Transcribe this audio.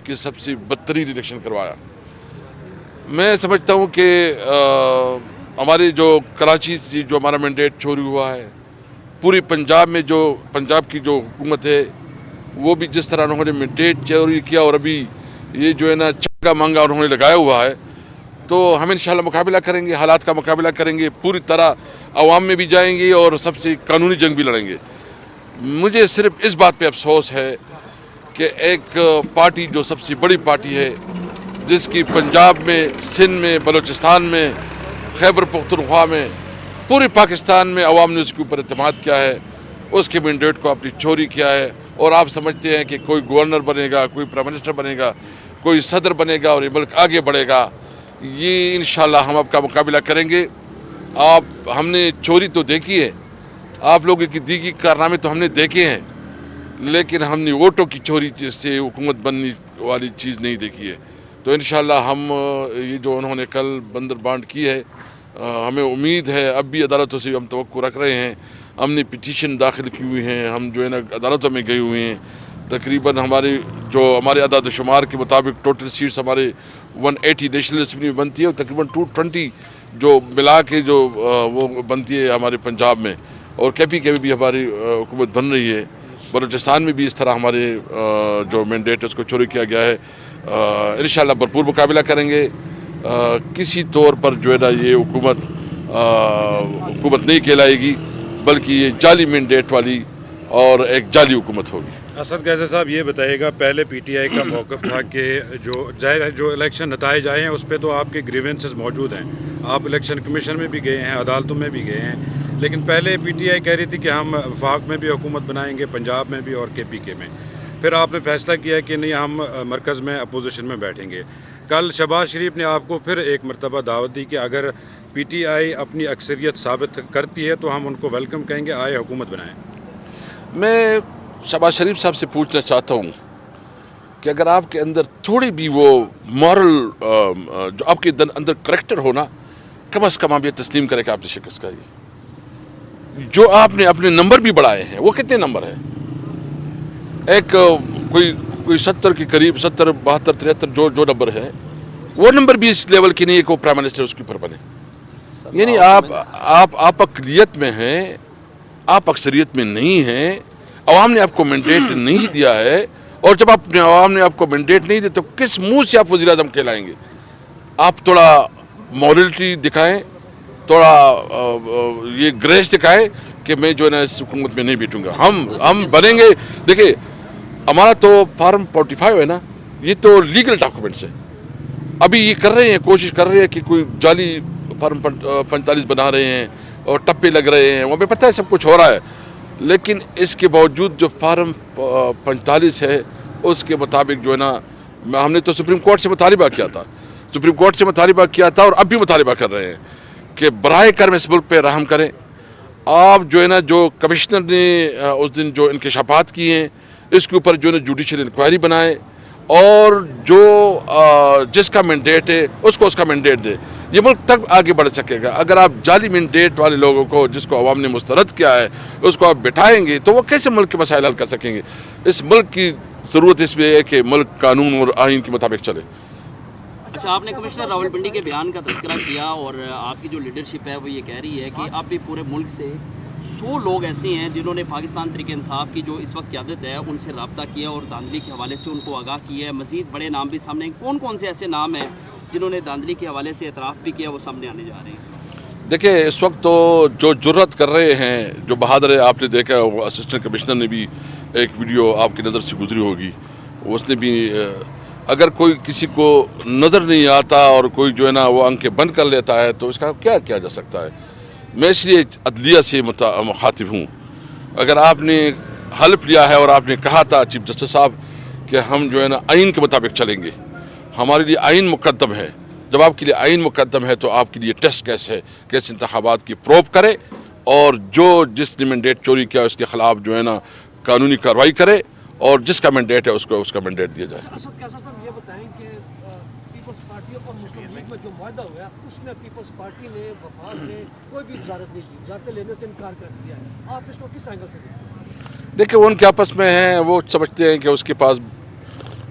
کی سب سے بدترین الیکشن کروایا. میں سمجھتا ہوں کہ ہمارے جو کراچی سے جو ہمارا مینڈیٹ چوری ہوا ہے، پوری پنجاب میں جو پنجاب کی جو حکومت ہے وہ بھی جس طرح انہوں نے مینڈیٹ چوری کیا اور ابھی یہ جو ہے نا چکا مانگا انہوں نے لگایا ہوا ہے، تو ہم انشاءاللہ مقابلہ کریں گے، حالات کا مقابلہ کریں گے، پوری طرح عوام میں بھی جائیں گے اور سب سے قانونی جنگ بھی لڑیں گے. مجھے صرف اس بات پہ افسوس ہے کہ ایک پارٹی جو سب سے بڑی پارٹی ہے، جس کی پنجاب میں، سندھ میں، بلوچستان میں، خیبر پختونخوا میں، پورے پاکستان میں عوام نے اس کے اوپر اعتماد کیا ہے، اس کے مینڈیٹ کو اپنی چوری کیا ہے. اور آپ سمجھتے ہیں کہ کوئی گورنر بنے گا، کوئی پرائم منسٹر بنے گا، کوئی صدر بنے گا اور یہ ملک آگے بڑھے گا. یہ انشاءاللہ ہم آپ کا مقابلہ کریں گے. ہم نے چوری تو دیکھی ہے، آپ لوگوں کی دیگی کارنامے تو ہم نے دیکھے ہیں، لیکن ہم نے ووٹوں کی چوری سے حکومت بننے والی چیز نہیں دیکھی ہے. تو انشاءاللہ ہم یہ جو انہوں نے کل بندر بانٹ کی ہے، ہمیں امید ہے، اب بھی عدالتوں سے ہم توقع رکھ رہے ہیں. ہم نے پٹیشن داخل کی ہوئی ہیں، ہم جو ہے نا عدالتوں میں گئے ہوئے ہیں. تقریباً ہمارے اعداد و شمار کے مطابق ٹوٹل سیٹس ہمارے 180 نیشنل اسمبلی میں بنتی ہے اور تقریباً 220 جو ملا کے جو وہ بنتی ہے ہمارے پنجاب میں، اور کے پی بھی ہماری حکومت بن رہی ہے. بلوچستان میں بھی اس طرح ہمارے جو مینڈیٹ اس کو چوری کیا گیا ہے. انشاءاللہ بھرپور مقابلہ کریں گے. کسی طور پر جو ہے نا یہ حکومت نہیں کہلائے گی، بلکہ یہ جعلی مینڈیٹ والی اور ایک جعلی حکومت ہوگی. اسد قیصر صاحب یہ بتائیے گا، پہلے پی ٹی آئی کا موقف تھا کہ جو الیکشن نتائج آئے ہیں اس پہ تو آپ کے گریونسز موجود ہیں، آپ الیکشن کمیشن میں بھی گئے ہیں، عدالتوں میں بھی گئے ہیں، لیکن پہلے پی ٹی آئی کہہ رہی تھی کہ ہم وفاق میں بھی حکومت بنائیں گے، پنجاب میں بھی اور کے پی کے میں. پھر آپ نے فیصلہ کیا کہ نہیں، ہم مرکز میں اپوزیشن میں بیٹھیں گے. کل شہباز شریف نے آپ کو پھر ایک مرتبہ دعوت دی کہ اگر پی ٹی آئی اپنی اکثریت ثابت کرتی ہے تو ہم ان کو ویلکم کہیں گے، آئے حکومت بنائیں. میں شہباز شریف صاحب سے پوچھنا چاہتا ہوں کہ اگر آپ کے اندر تھوڑی بھی وہ مورل جو آپ کے اندر کریکٹر ہونا، کم از کم آپ یہ تسلیم کریں کہ آپ نے شکست کھائی. جو آپ نے اپنے نمبر بھی بڑھائے ہیں، وہ کتنے نمبر ہیں؟ ایک کوئی 70 کے قریب، 70 72 73 جو نمبر ہے، وہ نمبر بھی اس لیول کی نہیں ہے کہ وہ پرائم منسٹر اس کے اوپر بنے. یعنی آپ اقلیت میں ہیں، آپ اکثریت میں نہیں ہیں. عوام نے آپ کو مینڈیٹ نہیں دیا ہے، اور جب عوام نے آپ کو مینڈیٹ نہیں دیا تو کس منہ سے آپ وزیر اعظم کہلائیں گے؟ آپ تھوڑا مورلٹی دکھائیں، تھوڑا یہ گریس دکھائیں کہ میں جو ہے نا اس حکومت میں نہیں بیٹھوں گا. ہم بنیں گے. دیکھیں، ہمارا تو فارم 45 ہے نا، یہ تو لیگل ڈاکومنٹس ہے. ابھی یہ کر رہے ہیں، کوشش کر رہے ہیں کہ کوئی جعلی فارم 45 بنا رہے ہیں اور ٹپے لگ رہے ہیں. ہمیں پتہ ہے سب کچھ ہو رہا ہے، لیکن اس کے باوجود جو فارم 45 ہے اس کے مطابق جو ہے نا، ہم نے تو سپریم کورٹ سے مطالبہ کیا تھا، اور اب بھی مطالبہ کر رہے ہیں کہ براہ کرم اس ملک پہ رحم کریں. آپ جو ہے نا، جو کمشنر نے اس دن جو انکشافات کیے ہیں، اس کے اوپر جو ہے نا جوڈیشل انکوائری بنائے، اور جو جس کا مینڈیٹ ہے اس کو اس کا مینڈیٹ دے. یہ ملک تک آگے بڑھ سکے گا. اگر آپ جعلی مینڈیٹ والے لوگوں کو، جس کو عوام نے مسترد کیا ہے، اس کو آپ بٹھائیں گے تو وہ کیسے ملک کے مسائل حل کر سکیں گے؟ اس ملک کی ضرورت اس میں ہے کہ ملک قانون اور آئین کے مطابق چلے. اچھا، آپ نے کمشنر راولپنڈی کے بیان کا تذکرہ کیا، اور آپ کی جو لیڈرشپ ہے وہ یہ کہہ رہی ہے کہ اب بھی پورے ملک سے 100 لوگ ایسے ہیں جنہوں نے پاکستان تحریک انصاف کی جو اس وقت قیادت ہے ان سے رابطہ کیا اور دھاندلی کے حوالے سے ان کو آگاہ کیا ہے. مزید بڑے نام بھی سامنے، کون سے ایسے نام ہیں جنہوں نے دھاندلی کے حوالے سے اعتراف بھی کیا، وہ سامنے آنے جا رہے ہیں؟ دیکھیں، اس وقت تو جو جرت کر رہے ہیں، جو بہادر ہے، آپ نے دیکھا وہ اسسٹنٹ کمشنر نے بھی ایک ویڈیو آپ کی نظر سے گزری ہوگی، اس نے بھی، اگر کوئی کسی کو نظر نہیں آتا اور کوئی جو ہے نا وہ آنکھیں بند کر لیتا ہے تو اس کا کیا کیا جا سکتا ہے؟ میں اس لیے عدلیہ سے مخاطب ہوں. اگر آپ نے حلف لیا ہے اور آپ نے کہا تھا چیف جسٹس صاحب کہ ہم جو ہے نا آئین کے مطابق چلیں گے، ہمارے لیے آئین مقدم ہے. جب آپ کے لیے آئین مقدم ہے تو آپ کے لیے ٹیسٹ کیس ہے، کیسے انتخابات کی پروب کرے، اور جس نے مینڈیٹ چوری کیا اس کے خلاف جو ہے نا قانونی کارروائی کرے، اور جس کا مینڈیٹ ہے اس کو اس کا مینڈیٹ دیا جائے. اسد قیصر صاحب یہ بتائیں کہ پیپلز پارٹی اور مسلم لیگ میں جو معاہدہ ہوا اس میں پیپلز پارٹی نے، وفاق نے کوئی بھی وزارت نہیں کی، وزارتیں لینے سے انکار کر دیا ہے. آپ اس کو کس اینگل سے دیکھتے ہیں؟ دیکھیں، وہ ان کے آپس میں ہیں، وہ سمجھتے ہیں کہ اس کے پاس